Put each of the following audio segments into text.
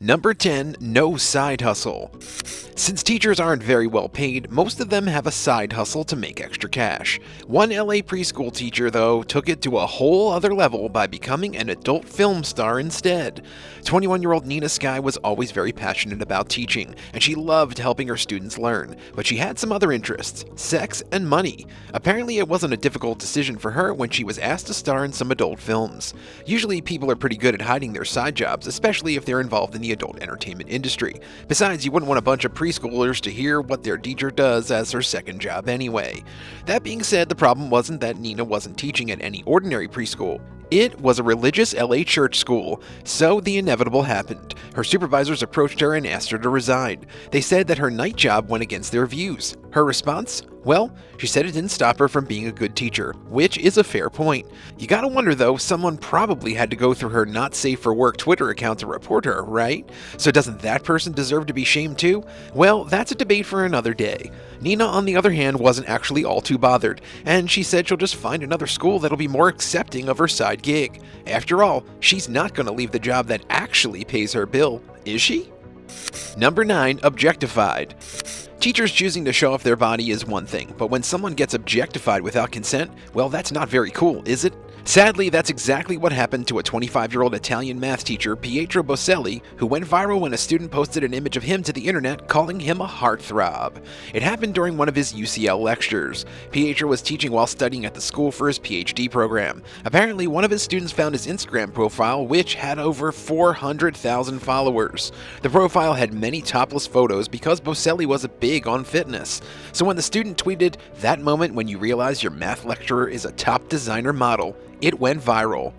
Number 10, no side hustle. Since teachers aren't very well paid, most of them have a side hustle to make extra cash. One LA preschool teacher, though, took it to a whole other level by becoming an adult film star instead. 21-year-old Nina Sky was always very passionate about teaching, and she loved helping her students learn, but she had some other interests: sex and money. Apparently it wasn't a difficult decision for her when she was asked to star in some adult films. Usually people are pretty good at hiding their side jobs, especially if they're involved in the adult entertainment industry. Besides, you wouldn't want a bunch of preschoolers to hear what their teacher does as her second job anyway. That being said, the problem wasn't that Nina wasn't teaching at any ordinary preschool. It was a religious LA church school, so the inevitable happened. Her supervisors approached her and asked her to resign. They said that her night job went against their views. Her response? Well, she said it didn't stop her from being a good teacher, which is a fair point. You gotta wonder though, someone probably had to go through her not safe for work Twitter account to report her, right? So doesn't that person deserve to be shamed too? Well, that's a debate for another day. Nina, on the other hand, wasn't actually all too bothered, and she said she'll just find another school that'll be more accepting of her side gig. After all, she's not gonna leave the job that actually pays her bill, is she? Number 9, objectified. Teachers choosing to show off their body is one thing, but when someone gets objectified without consent, well, that's not very cool, is it? Sadly, that's exactly what happened to a 25-year-old Italian math teacher, Pietro Boselli, who went viral when a student posted an image of him to the internet calling him a heartthrob. It happened during one of his UCL lectures. Pietro was teaching while studying at the school for his PhD program. Apparently, one of his students found his Instagram profile, which had over 400,000 followers. The profile had many topless photos because Boselli was big on fitness. So when the student tweeted, "That moment when you realize your math lecturer is a top designer model," it went viral.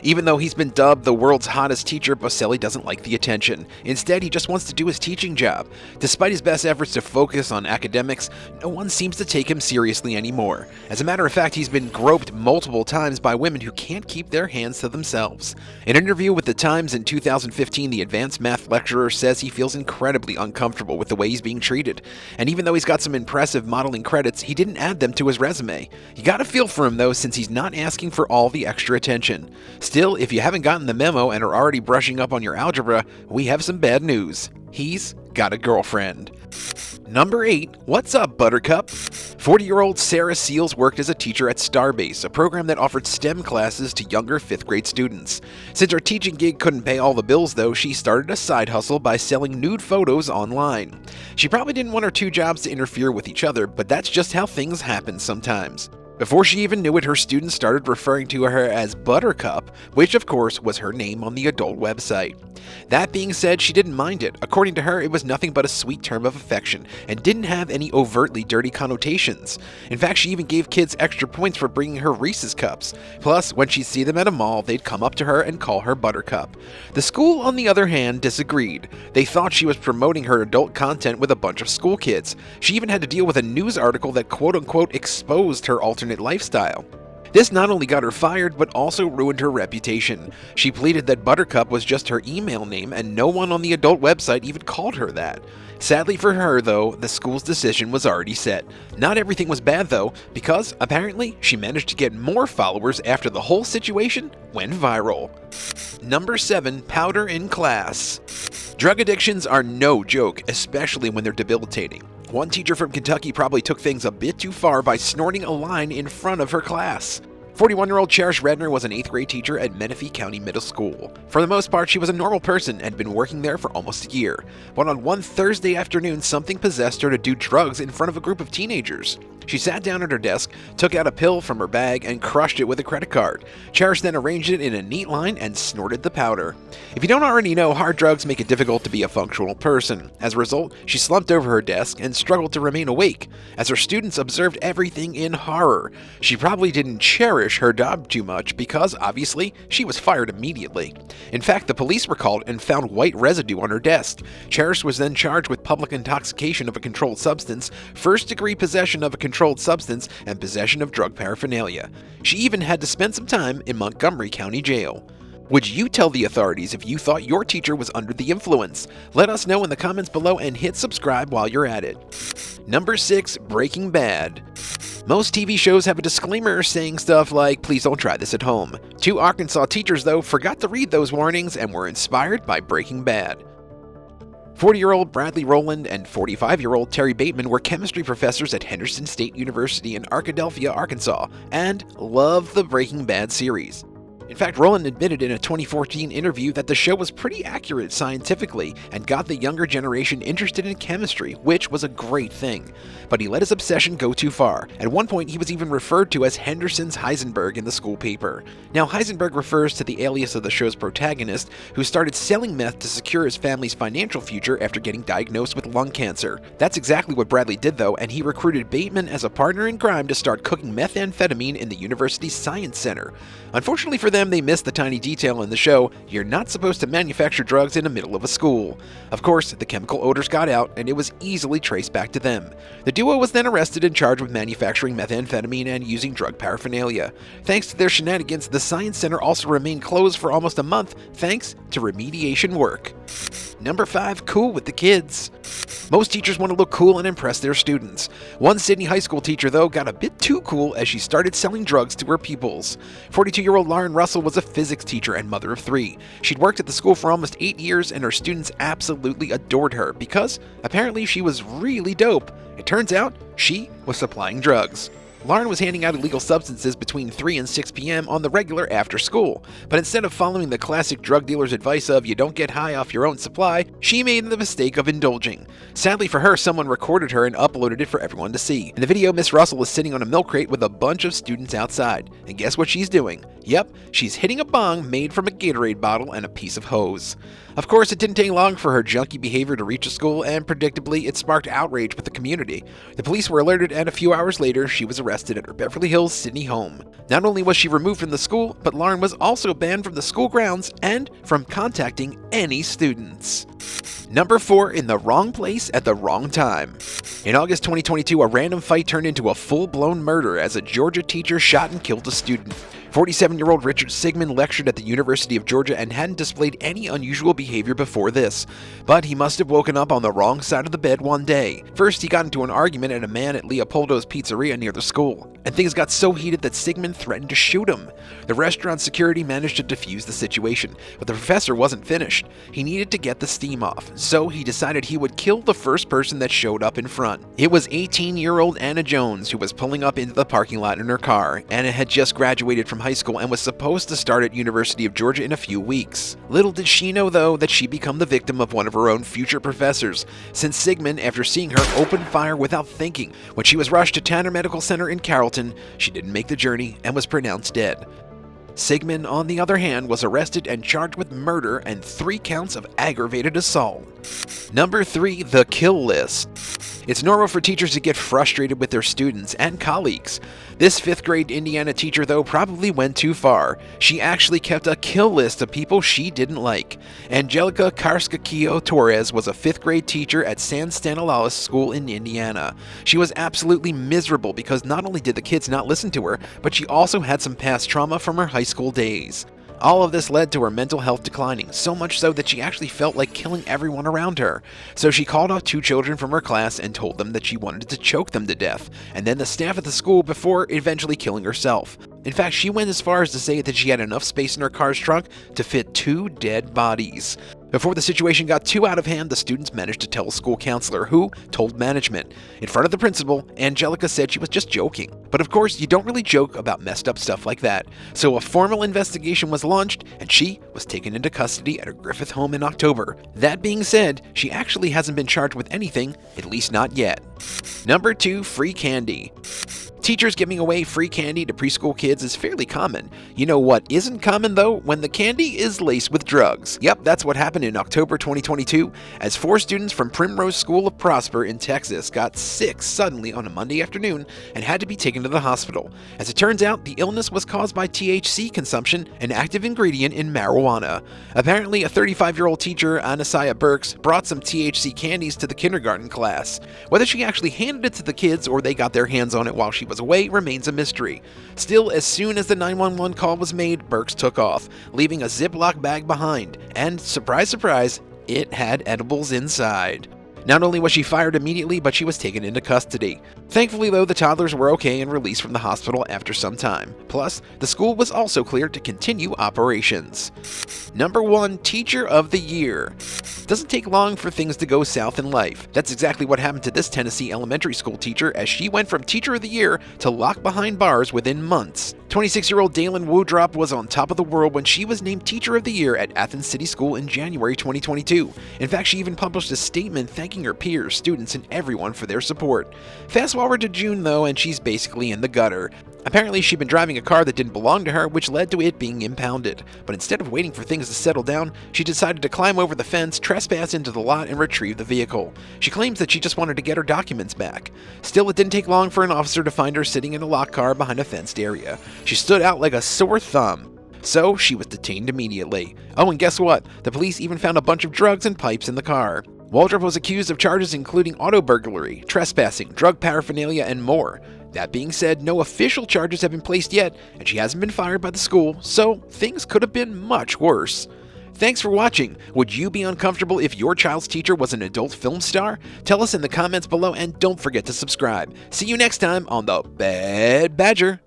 Even though he's been dubbed the world's hottest teacher, Boselli doesn't like the attention. Instead, he just wants to do his teaching job. Despite his best efforts to focus on academics, no one seems to take him seriously anymore. As a matter of fact, he's been groped multiple times by women who can't keep their hands to themselves. In an interview with The Times in 2015, the advanced math lecturer says he feels incredibly uncomfortable with the way he's being treated. And even though he's got some impressive modeling credits, he didn't add them to his resume. You gotta feel for him though, since he's not asking for all the extra attention. Still, if you haven't gotten the memo and are already brushing up on your algebra, we have some bad news. He's got a girlfriend. Number 8, what's up, Buttercup? 40-year-old Sarah Seals worked as a teacher at Starbase, a program that offered STEM classes to younger 5th grade students. Since her teaching gig couldn't pay all the bills though, she started a side hustle by selling nude photos online. She probably didn't want her two jobs to interfere with each other, but that's just how things happen sometimes. Before she even knew it, her students started referring to her as Buttercup, which of course was her name on the adult website. That being said, she didn't mind it. According to her, it was nothing but a sweet term of affection and didn't have any overtly dirty connotations. In fact, she even gave kids extra points for bringing her Reese's cups. Plus, when she'd see them at a mall, they'd come up to her and call her Buttercup. The school, on the other hand, disagreed. They thought she was promoting her adult content with a bunch of school kids. She even had to deal with a news article that quote-unquote exposed her alternate lifestyle. This not only got her fired, but also ruined her reputation. She pleaded that Buttercup was just her email name and no one on the adult website even called her that. Sadly for her though, the school's decision was already set. Not everything was bad though, because apparently she managed to get more followers after the whole situation went viral. Number 7, powder in class. Drug addictions are no joke, especially when they're debilitating. One teacher from Kentucky probably took things a bit too far by snorting a line in front of her class. 41-year-old Cherish Redner was an 8th grade teacher at Menifee County Middle School. For the most part, she was a normal person and had been working there for almost a year. But on one Thursday afternoon, something possessed her to do drugs in front of a group of teenagers. She sat down at her desk, took out a pill from her bag, and crushed it with a credit card. Cherish then arranged it in a neat line and snorted the powder. If you don't already know, hard drugs make it difficult to be a functional person. As a result, she slumped over her desk and struggled to remain awake, as her students observed everything in horror. She probably didn't cherish her job too much because, obviously, she was fired immediately. In fact, the police were called and found white residue on her desk. Cherish was then charged with public intoxication of a controlled substance, first-degree possession of a controlled substance, and possession of drug paraphernalia. She even had to spend some time in Montgomery County Jail. Would you tell the authorities if you thought your teacher was under the influence? Let us know in the comments below and hit subscribe while you're at it. Number 6, Breaking Bad. Most TV shows have a disclaimer saying stuff like, "Please don't try this at home." Two Arkansas teachers, though, forgot to read those warnings and were inspired by Breaking Bad. 40-year-old Bradley Rowland and 45-year-old Terry Bateman were chemistry professors at Henderson State University in Arkadelphia, Arkansas, and loved the Breaking Bad series. In fact, Rowland admitted in a 2014 interview that the show was pretty accurate scientifically and got the younger generation interested in chemistry, which was a great thing. But he let his obsession go too far. At one point, he was even referred to as Henderson's Heisenberg in the school paper. Now, Heisenberg refers to the alias of the show's protagonist, who started selling meth to secure his family's financial future after getting diagnosed with lung cancer. That's exactly what Bradley did, though, and he recruited Bateman as a partner in crime to start cooking methamphetamine in the university's science center. Unfortunately for them, they missed the tiny detail in the show: you're not supposed to manufacture drugs in the middle of a school. Of course, the chemical odors got out, and it was easily traced back to them. The duo was then arrested and charged with manufacturing methamphetamine and using drug paraphernalia. Thanks to their shenanigans, the Science Center also remained closed for almost a month, thanks to remediation work. Number 5. Cool with the kids. Most teachers want to look cool and impress their students. One Sydney high school teacher, though, got a bit too cool as she started selling drugs to her pupils. 42-year-old Lauren Russell was a physics teacher and mother of 3. She'd worked at the school for almost 8 years, and her students absolutely adored her because apparently she was really dope. It turns out she was supplying drugs. Lauren was handing out illegal substances between 3 and 6 p.m. on the regular after school, but instead of following the classic drug dealer's advice of you don't get high off your own supply, she made the mistake of indulging. Sadly for her, someone recorded her and uploaded it for everyone to see. In the video, Miss Russell is sitting on a milk crate with a bunch of students outside, and guess what she's doing? Yep, she's hitting a bong made from a Gatorade bottle and a piece of hose. Of course, it didn't take long for her junky behavior to reach the school, and predictably, it sparked outrage with the community. The police were alerted, and a few hours later, she was arrested at her Beverly Hills, Sydney home. Not only was she removed from the school, but Lauren was also banned from the school grounds and from contacting any students. Number 4. In the wrong place at the wrong time. In August 2022, a random fight turned into a full-blown murder as a Georgia teacher shot and killed a student. 47-year-old Richard Sigmund lectured at the University of Georgia and hadn't displayed any unusual behavior before this. But he must have woken up on the wrong side of the bed one day. First, he got into an argument at a man at Leopoldo's Pizzeria near the school, and things got so heated that Sigmund threatened to shoot him. The restaurant security managed to defuse the situation, but the professor wasn't finished. He needed to get the steam off, so he decided he would kill the first person that showed up in front. It was 18-year-old Anna Jones, who was pulling up into the parking lot in her car. Anna had just graduated from high school and was supposed to start at University of Georgia in a few weeks. Little did she know, though, that she'd become the victim of one of her own future professors, since Sigmund, after seeing her, opened fire without thinking. When she was rushed to Tanner Medical Center in Carrollton, she didn't make the journey and was pronounced dead. Sigmund, on the other hand, was arrested and charged with murder and 3 counts of aggravated assault. Number 3. The kill list. It's normal for teachers to get frustrated with their students and colleagues. This 5th grade Indiana teacher, though, probably went too far. She actually kept a kill list of people she didn't like. Angelica Carrasquillo Torres was a 5th grade teacher at San Stanislaus School in Indiana. She was absolutely miserable because not only did the kids not listen to her, but she also had some past trauma from her high school days. All of this led to her mental health declining, so much so that she actually felt like killing everyone around her. So she called out 2 children from her class and told them that she wanted to choke them to death, and then the staff at the school before eventually killing herself. In fact, she went as far as to say that she had enough space in her car's trunk to fit 2 dead bodies. Before the situation got too out of hand, the students managed to tell a school counselor, who told management. In front of the principal, Angelica said she was just joking. But of course, you don't really joke about messed up stuff like that. So a formal investigation was launched, and she was taken into custody at her Griffith home in October. That being said, she actually hasn't been charged with anything, at least not yet. Number 2. Free candy. Teachers giving away free candy to preschool kids is fairly common. You know what isn't common, though? When the candy is laced with drugs. Yep, that's what happened in October 2022, as 4 students from Primrose School of Prosper in Texas got sick suddenly on a Monday afternoon and had to be taken to the hospital. As it turns out, the illness was caused by THC consumption, an active ingredient in marijuana. Apparently, a 35-year-old teacher, Anasiah Burks, brought some THC candies to the kindergarten class. Whether she actually handed it to the kids or they got their hands on it while she was away remains a mystery. Still, as soon as the 911 call was made, Burks took off, leaving a Ziploc bag behind, and surprise, surprise, it had edibles inside. Not only was she fired immediately, but she was taken into custody. Thankfully though, the toddlers were okay and released from the hospital after some time. Plus, the school was also cleared to continue operations. Number 1 Teacher of the Year. Doesn't take long for things to go south in life. That's exactly what happened to this Tennessee elementary school teacher, as she went from Teacher of the Year to locked behind bars within months. 26-year-old Dalen Woodrop was on top of the world when she was named Teacher of the Year at Athens City School in January 2022. In fact, she even published a statement thanking her peers, students, and everyone for their support. Fast forward to June though, and she's basically in the gutter. Apparently, she'd been driving a car that didn't belong to her, which led to it being impounded. But instead of waiting for things to settle down, she decided to climb over the fence, trespass into the lot, and retrieve the vehicle. She claims that she just wanted to get her documents back. Still, it didn't take long for an officer to find her sitting in a locked car behind a fenced area. She stood out like a sore thumb. So, she was detained immediately. Oh, and guess what? The police even found a bunch of drugs and pipes in the car. Woodrop was accused of charges including auto burglary, trespassing, drug paraphernalia, and more. That being said, no official charges have been placed yet, and she hasn't been fired by the school, so things could have been much worse. Thanks for watching. Would you be uncomfortable if your child's teacher was an adult film star? Tell us in the comments below, and don't forget to subscribe. See you next time on the Bad Badger.